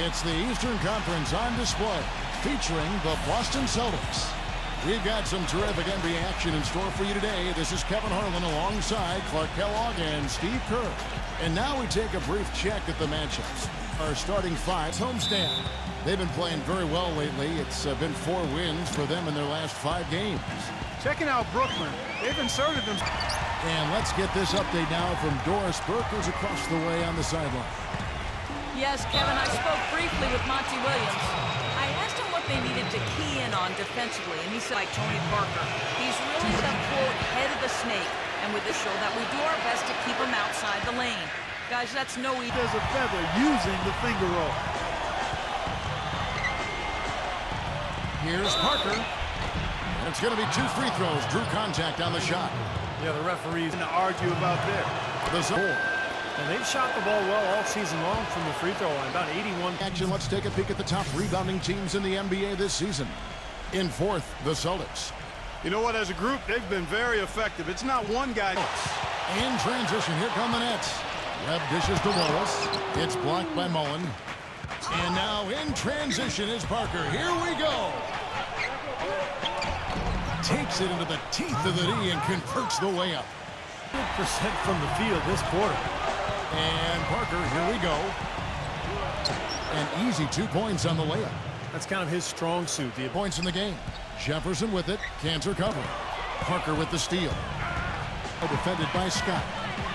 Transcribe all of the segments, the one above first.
It's the Eastern Conference on display, featuring the Boston Celtics. We've got some terrific NBA action in store for you today. This is Kevin Harlan alongside Clark Kellogg and Steve Kerr. And now we take a brief check at the matchups. Our starting five homestand. They've been playing very well lately. It's been 4 wins for them in their last 5 games. Checking out Brooklyn. They've inserted them. And let's get this update now from Doris Burke, who's across the way on the sideline. Yes, Kevin, I spoke briefly with Monty Williams. I asked him what they needed to key in on defensively, and he said, like Tony Parker, he's really the, quote, head of the snake, and with this show that we do our best to keep him outside the lane. Guys, that's no easy. There's a feather using the finger roll. Here's Parker. And it's going to be 2 free throws. Drew contact on the shot. Yeah, the referee's going to argue about there. The zone. And they've shot the ball well all season long from the free throw line, about 81. Action. Let's take a peek at the top rebounding teams in the NBA this season. In 4th, the Celtics. You know what? As a group, they've been very effective. It's not one guy. In transition, here come the Nets. Webb dishes to Wallace. It's blocked by Mullen. And now in transition is Parker. Here we go. Takes it into the teeth of the D and converts the layup. 100% from the field this quarter. And Parker, here we go. An easy 2 points on the layup. That's kind of his strong suit. The Points in the game. Jefferson with it. Cantor covering. Parker with the steal. Defended by Scott.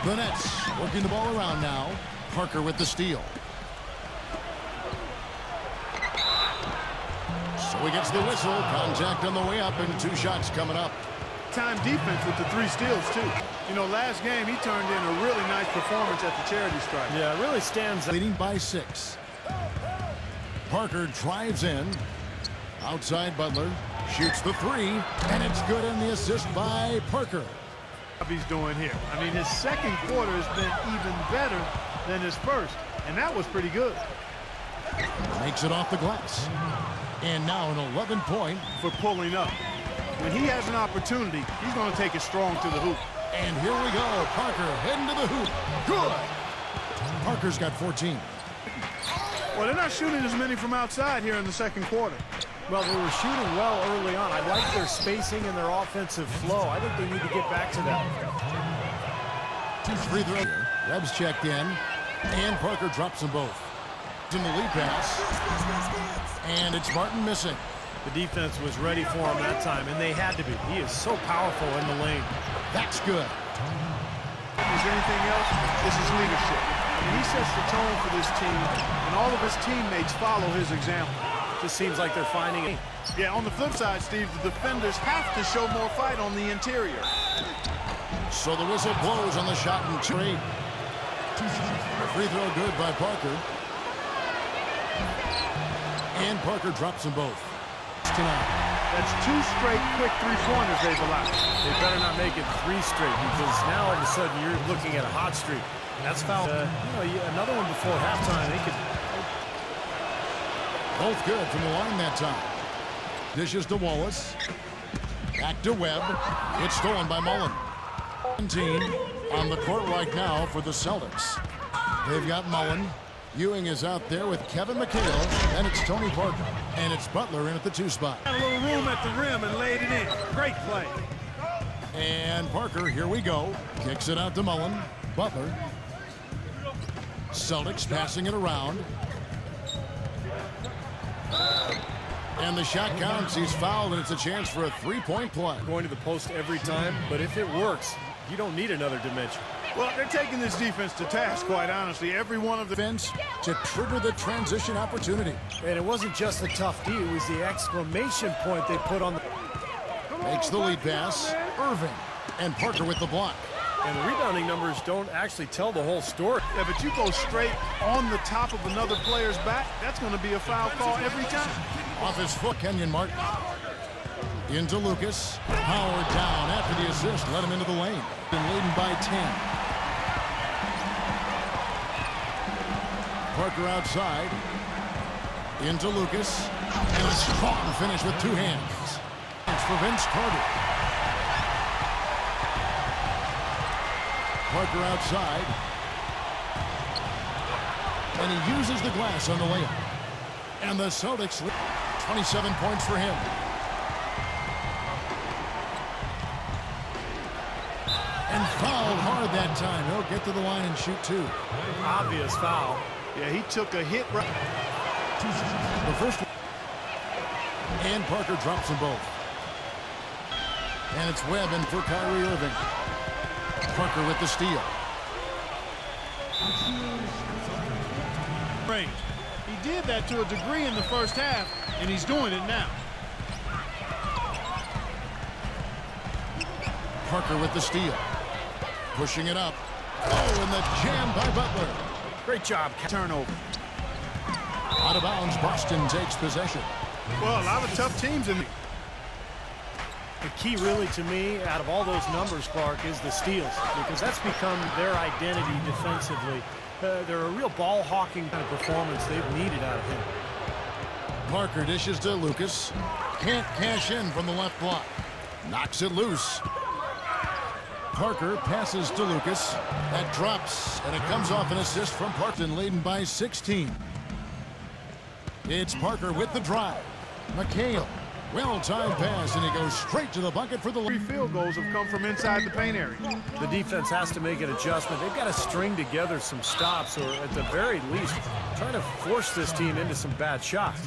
The Nets working the ball around now. Parker with the steal. So he gets the whistle. Contact on the way up and 2 shots coming up. Time defense with the 3 steals, too. You know, last game, he turned in a really nice performance at the charity stripe. Yeah, it really stands out. Leading by 6. Parker drives in. Outside Butler. Shoots the 3. And it's good, and the assist by Parker. He's doing here. I mean, his second quarter has been even better than his first. And that was pretty good. Makes it off the glass. And now an 11-point. For pulling up. When he has an opportunity, he's going to take it strong to the hoop. And here we go. Parker heading to the hoop. Good. Parker's got 14. Well, they're not shooting as many from outside here in the second quarter. Well, they were shooting well early on. I like their spacing and their offensive flow. I think they need to get back to that. 2 free throws. Webb's checked in. And Parker drops them both. In the lead pass. And it's Martin missing. The defense was ready for him that time, and they had to be. He is so powerful in the lane. That's good. Is anything else? This is leadership. And he sets the tone for this team, and all of his teammates follow his example. Just seems like they're finding it. Yeah, on the flip side, Steve, the defenders have to show more fight on the interior. So the whistle blows on the shot and trade. Free throw good by Parker. And Parker drops them both. Tonight. That's 2 straight quick 3-pointers they've allowed. They better not make it 3 straight, because now all of a sudden you're looking at a hot streak. That's foul. Another one before halftime. They could. Both good from the line that time. Dishes to Wallace. Back to Webb. It's stolen by Mullen. 17 on the court right now for the Celtics. They've got Mullen. Ewing is out there with Kevin McHale, and it's Tony Parker. And it's Butler in at the 2 spot. Got a little room at the rim and laid it in. Great play. And Parker, here we go. Kicks it out to Mullen. Butler. Celtics passing it around. And the shot counts. He's fouled, and it's a chance for a 3-point play. Going to the post every time, but if it works, you don't need another dimension. Well, they're taking this defense to task, quite honestly. Every one of the Defense to trigger the transition opportunity. And it wasn't just the tough D, it was the exclamation point they put on the... Makes the lead pass. Irving. And Parker with the block. And the rebounding numbers don't actually tell the whole story. Yeah, but you go straight on the top of another player's back, that's going to be a foul call every time. Off his foot, Kenyon Martin. Into Lucas. Howard down after the assist. Let him into the lane. Been leading by 10. Parker outside. Into Lucas. And a strong finish with 2 hands. It's for Vince Carter. Parker outside. And he uses the glass on the layup. And the Celtics, 27 points for him. And fouled hard that time. He'll get to the line and shoot two. Obvious foul. Yeah, he took a hit right. The first one. And Parker drops them both. And it's Webb in for Kyrie Irving. Parker with the steal. Range. He did that to a degree in the first half, and he's doing it now. Parker with the steal. Pushing it up. Oh, and the jam by Butler. Great job. Turnover. Out of bounds, Boston takes possession. Well, a lot of tough teams in the... The key really to me out of all those numbers, Clark, is the steals, because that's become their identity defensively. They're a real ball hawking kind of performance they've needed out of him. Parker dishes to Lucas. Can't cash in from the left block. Knocks it loose. Parker passes to Lucas. That drops, and it comes off an assist from Parton, leading by 16. It's Parker with the drive. McHale. Well-timed pass, and he goes straight to the bucket for the... 3 field goals have come from inside the paint area. The defense has to make an adjustment. They've got to string together some stops, or at the very least, try to force this team into some bad shots.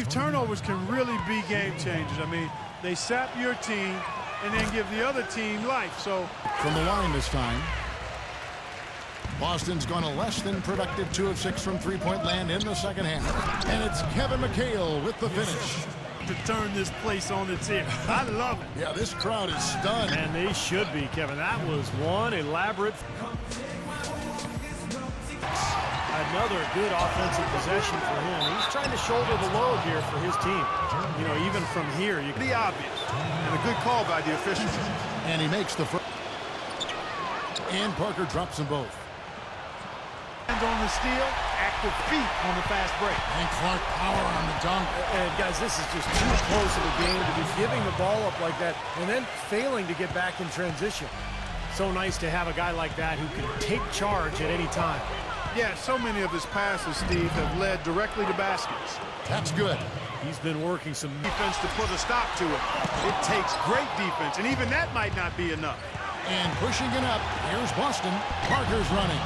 Turnovers can really be game changers. I mean, they sap your team and then give the other team life. So from the line this time. Boston's gone a less than productive 2 of 6 from three-point land in the second half. And it's Kevin McHale with the finish. to turn this place on its ear. I love it. Yeah, this crowd is stunned. And they should be, Kevin. That was one elaborate... Another good offensive possession for him. He's trying to shoulder the load here for his team. You know, even from here, you the obvious. And a good call by the officials. And he makes the first. And Parker drops them both. Hands on the steal, active feet on the fast break. And Clark power on the dunk. And guys, this is just too close of a game to be giving the ball up like that and then failing to get back in transition. So nice to have a guy like that who can take charge at any time. Yeah, so many of his passes, Steve, have led directly to baskets. That's good. He's been working some Defense to put a stop to it. It takes great defense, and even that might not be enough. And pushing it up, here's Boston. Parker's running.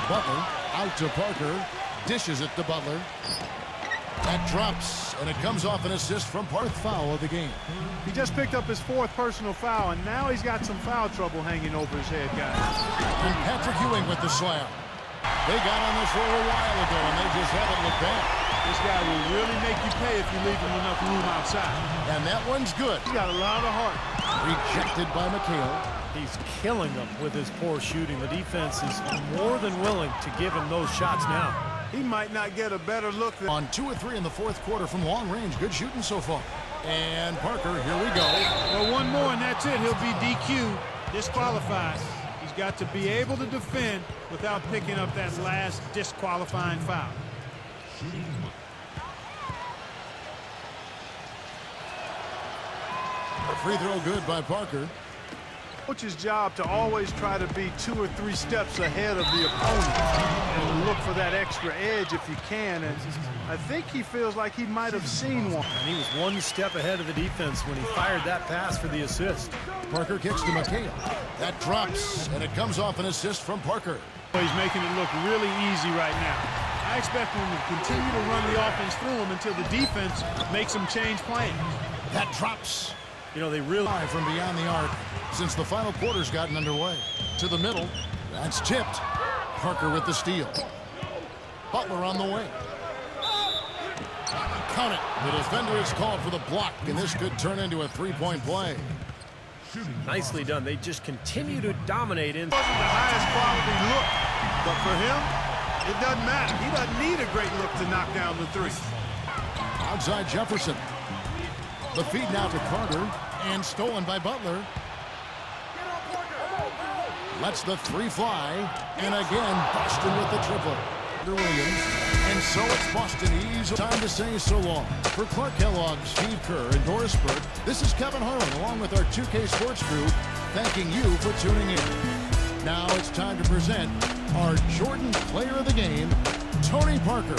Butler out to Parker. Dishes it to Butler. That drops, and it comes off an assist from Parker. Foul of the game. He just picked up his 4th personal foul, and now he's got some foul trouble hanging over his head, guys. And Patrick Ewing with the slam. They got on this roll a while ago, and they just haven't looked back. This guy will really make you pay if you leave him enough room outside. And that one's good. He's got a lot of heart. Rejected by McHale. He's killing them with his poor shooting. The defense is more than willing to give him those shots now. He might not get a better look than... On 2 of 3 in the 4th quarter from long range. Good shooting so far. And Parker, here we go. Well, one more, and that's it. He'll be DQ'd, disqualified. He's got to be able to defend without picking up that last disqualifying foul. Free throw good by Parker. Coach's job to always try to be 2 or 3 steps ahead of the opponent and look for that extra edge if you can. And I think he feels like he might have seen one. And he was 1 step ahead of the defense when he fired that pass for the assist. Parker kicks to McHale. That drops, and it comes off an assist from Parker. He's making it look really easy right now. I expect him to continue to run the offense through him until the defense makes him change plans. That drops. You know, they really... From beyond the arc since the final quarter's gotten underway. To the middle. That's tipped. Parker with the steal. Butler on the wing. Count it. The defender is called for the block, and this could turn into a 3-point play. Nicely done. They just continue to dominate in... It wasn't the highest quality look, but for him, it doesn't matter. He doesn't need a great look to knock down the 3. Outside Jefferson. The feed now to Carter, and stolen by Butler. Lets the 3 fly, and again, Boston with the triple. Williams, and so it's Boston. Easy time to say so long. For Clark Kellogg, Steve Kerr, and Doris Burke, this is Kevin Harlan, along with our 2K Sports crew, thanking you for tuning in. Now it's time to present our Jordan Player of the Game, Tony Parker.